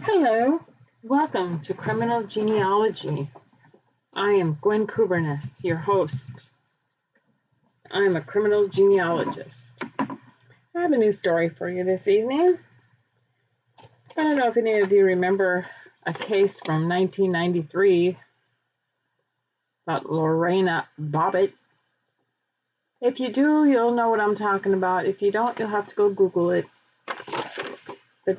Hello, welcome to Criminal Genealogy. I am Gwen Kubernis, your host. I'm a criminal genealogist. I have a new story for you this evening. I don't know if any of you remember a case from 1993 about Lorena Bobbitt. If you do, you'll know what I'm talking about. If you don't, you'll have to go Google it. But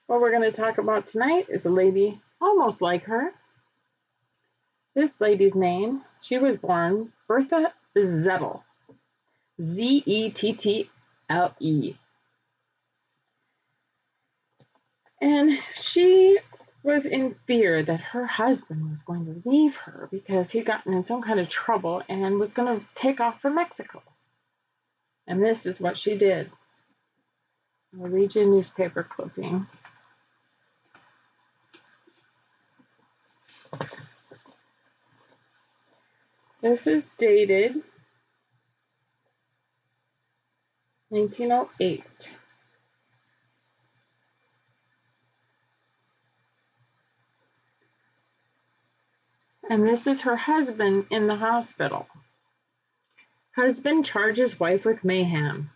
what we're going to talk about tonight is a lady almost like her. This lady's name, she was born Bertha Zettle, Zettle. And she was in fear that her husband was going to leave her because he'd gotten in some kind of trouble and was going to take off for Mexico. And this is what she did. I'll read you a newspaper clipping. This is dated 1908. And this is her husband in the hospital. Husband charges wife with mayhem,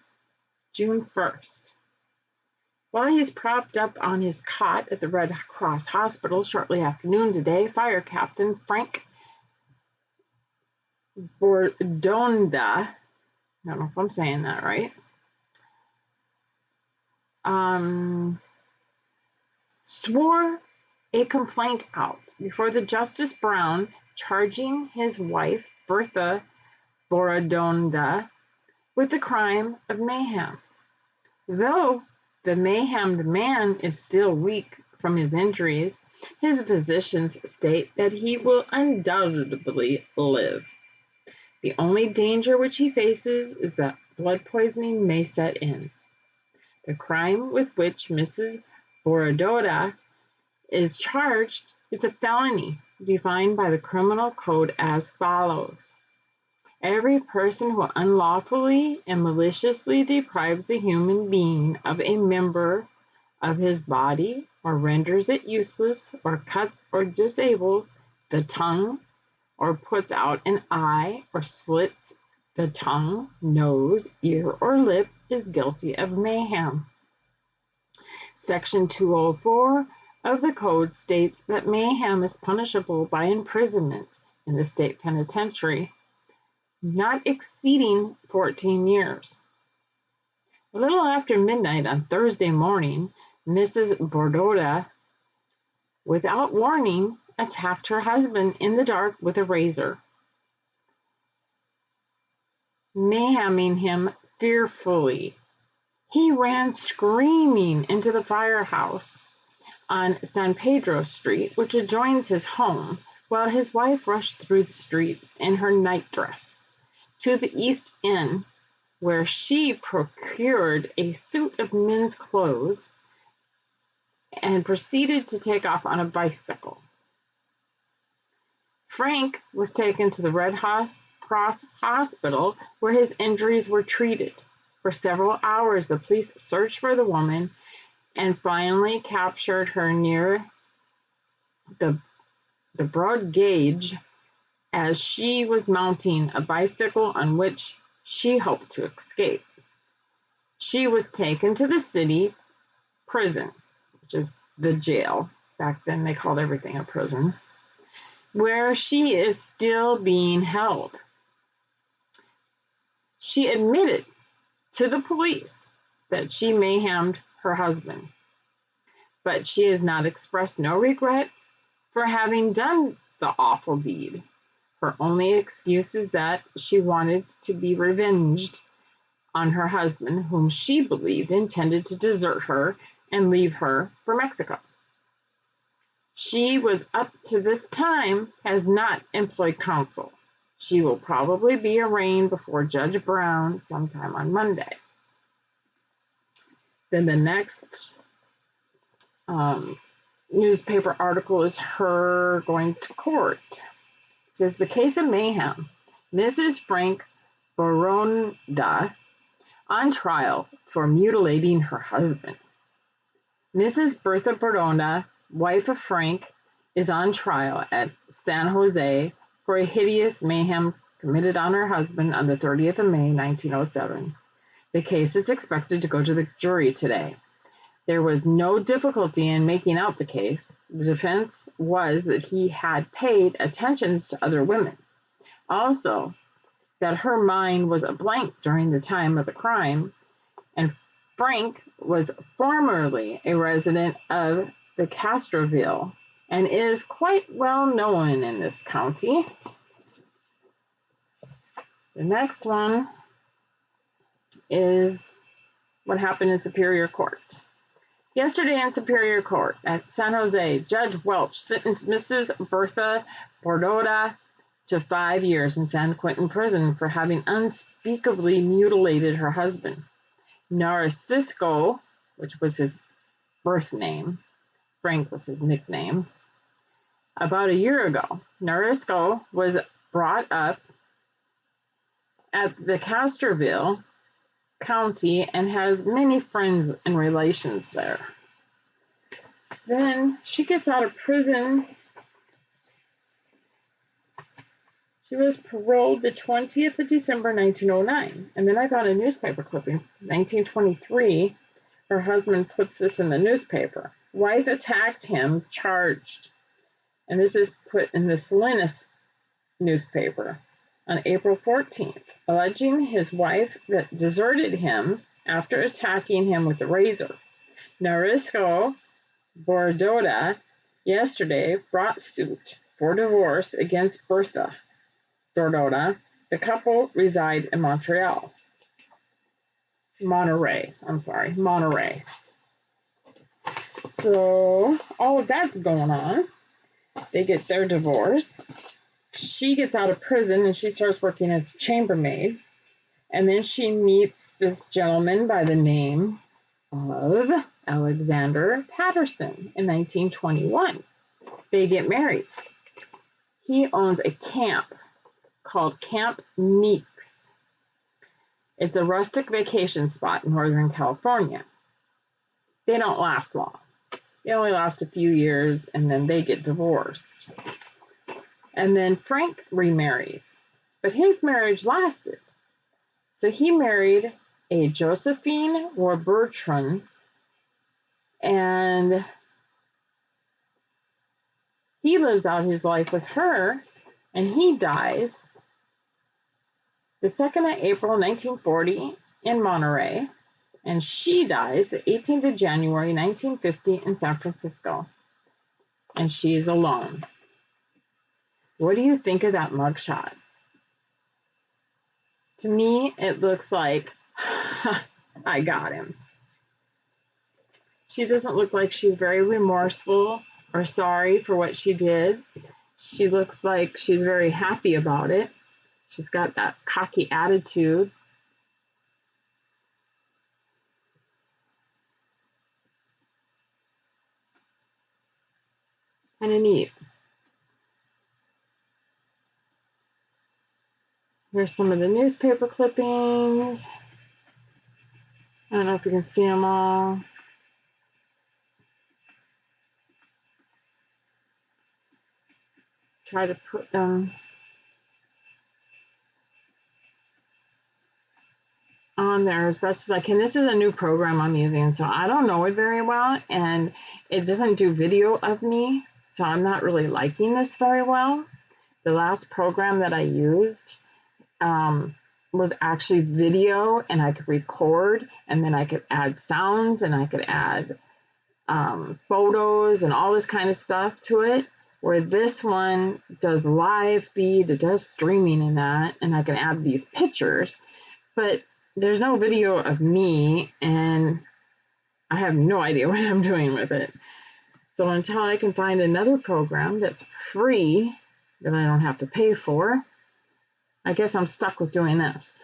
June 1st. While he's propped up on his cot at the Red Cross Hospital shortly after noon today, Fire Captain Frank Boronda, I don't know if I'm saying that right, swore a complaint out before the Justice Brown, charging his wife, Bertha Boronda, with the crime of mayhem. Though the mayhemed man is still weak from his injuries, his physicians state that he will undoubtedly live. The only danger which he faces is that blood poisoning may set in. The crime with which Mrs. Boronda is charged is a felony defined by the criminal code as follows. Every person who unlawfully and maliciously deprives a human being of a member of his body, or renders it useless, or cuts or disables the tongue, or puts out an eye, or slits the tongue, nose, ear, or lip, is guilty of mayhem. Section 204 of the Code states that mayhem is punishable by imprisonment in the state penitentiary, not exceeding 14 years. A little after midnight on Thursday morning, Mrs. Boronda, without warning, attacked her husband in the dark with a razor, mayheming him fearfully. He ran screaming into the firehouse on San Pedro Street, which adjoins his home, while his wife rushed through the streets in her nightdress to the East End, where she procured a suit of men's clothes and proceeded to take off on a bicycle. Frank was taken to the Red Cross Hospital, where his injuries were treated. For several hours, the police searched for the woman and finally captured her near the Broad Gauge as she was mounting a bicycle on which she hoped to escape. She was taken to the city prison, which is the jail. Back then they called everything a prison, where she is still being held. She admitted to the police that she mayhemed her husband, but she has not expressed no regret for having done the awful deed. Her only excuse is that she wanted to be revenged on her husband, whom she believed intended to desert her and leave her for Mexico. She was up to this time has not employed counsel. She will probably be arraigned before Judge Brown sometime on Monday. Then the next newspaper article is her going to court. It says, the case of mayhem. Mrs. Frank Boronda on trial for mutilating her husband. Mrs. Bertha Boronda, wife of Frank, is on trial at San Jose for a hideous mayhem committed on her husband on the 30th of May, 1907. The case is expected to go to the jury today. There was no difficulty in making out the case. The defense was that he had paid attentions to other women. Also, that her mind was a blank during the time of the crime, and Frank was formerly a resident of the Castroville and is quite well known in this county. The next one is what happened in Superior Court. Yesterday in Superior Court at San Jose, Judge Welch sentenced Mrs. Bertha Boronda to 5 years in San Quentin prison for having unspeakably mutilated her husband. Narcisco, which was his birth name, Frank was his nickname. About a year ago, Narcisco was brought up at the Castroville County and has many friends and relations there. Then she gets out of prison. She was paroled the 20th of December, 1909. And then I got a newspaper clipping, 1923. Her husband puts this in the newspaper. Wife attacked him, charged. And this is put in the Salinas newspaper on April 14th, alleging his wife that deserted him after attacking him with a razor. Narcisco Boronda yesterday brought suit for divorce against Bertha Boronda. The couple reside in Monterey. So all of that's going on. They get their divorce. She gets out of prison and she starts working as chambermaid. And then she meets this gentleman by the name of Alexander Patterson in 1921. They get married. He owns a camp called Camp Meeks. It's a rustic vacation spot in Northern California. They don't last long. They only last a few years and then they get divorced. And then Frank remarries, but his marriage lasted. So he married a Josephine or Bertrand, and he lives out his life with her, and he dies the 2nd of April, 1940 in Monterey, and she dies the 18th of January, 1950 in San Francisco, and she's alone. What do you think of that mugshot? To me, it looks like, I got him. She doesn't look like she's very remorseful or sorry for what she did. She looks like she's very happy about it. She's got that cocky attitude. Kind of neat. Here's some of the newspaper clippings. I don't know if you can see them all. Try to put them on there as best as I can. This is a new program I'm using, so I don't know it very well, and it doesn't do video of me, so I'm not really liking this very well. The last program that I used was actually video, and I could record, and then I could add sounds, and I could add photos and all this kind of stuff to it, where this one does live feed, it does streaming and that, and I can add these pictures, but there's no video of me, and I have no idea what I'm doing with it. So until I can find another program that's free, that I don't have to pay for, I guess I'm stuck with doing this.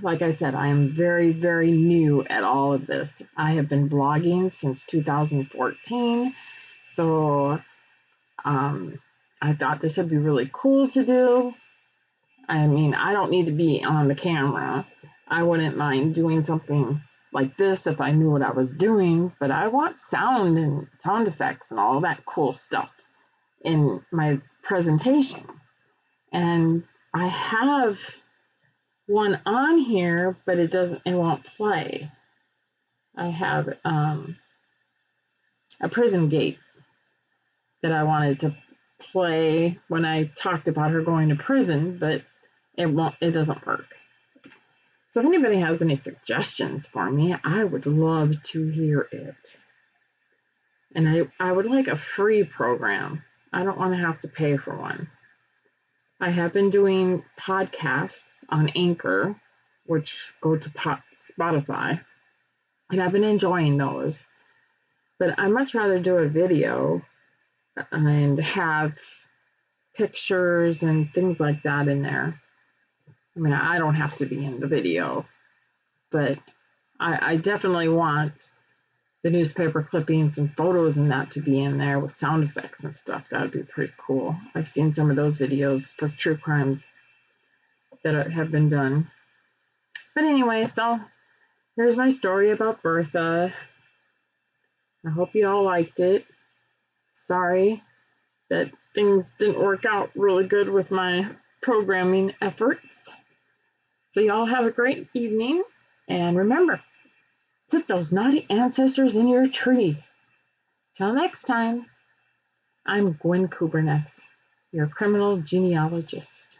Like I said, I am very, very new at all of this. I have been blogging since 2014, so I thought this would be really cool to do. I mean, I don't need to be on the camera. I wouldn't mind doing something like this if I knew what I was doing, but I want sound and sound effects and all that cool stuff in my presentation. And I have one on here, but it won't play. I have a prison gate that I wanted to play when I talked about her going to prison, but it doesn't work. So if anybody has any suggestions for me, I would love to hear it. And I would like a free program. I don't want to have to pay for one. I have been doing podcasts on Anchor, which go to Spotify, and I've been enjoying those. But I'd much rather do a video and have pictures and things like that in there. I mean, I don't have to be in the video, but I definitely want the newspaper clippings and photos and that to be in there with sound effects and stuff. That would be pretty cool. I've seen some of those videos for true crimes that have been done. But anyway, so here's my story about Bertha. I hope you all liked it. Sorry that things didn't work out really good with my programming efforts. So y'all have a great evening, and remember, put those naughty ancestors in your tree. Till next time, I'm Gwen Kuberness, your criminal genealogist.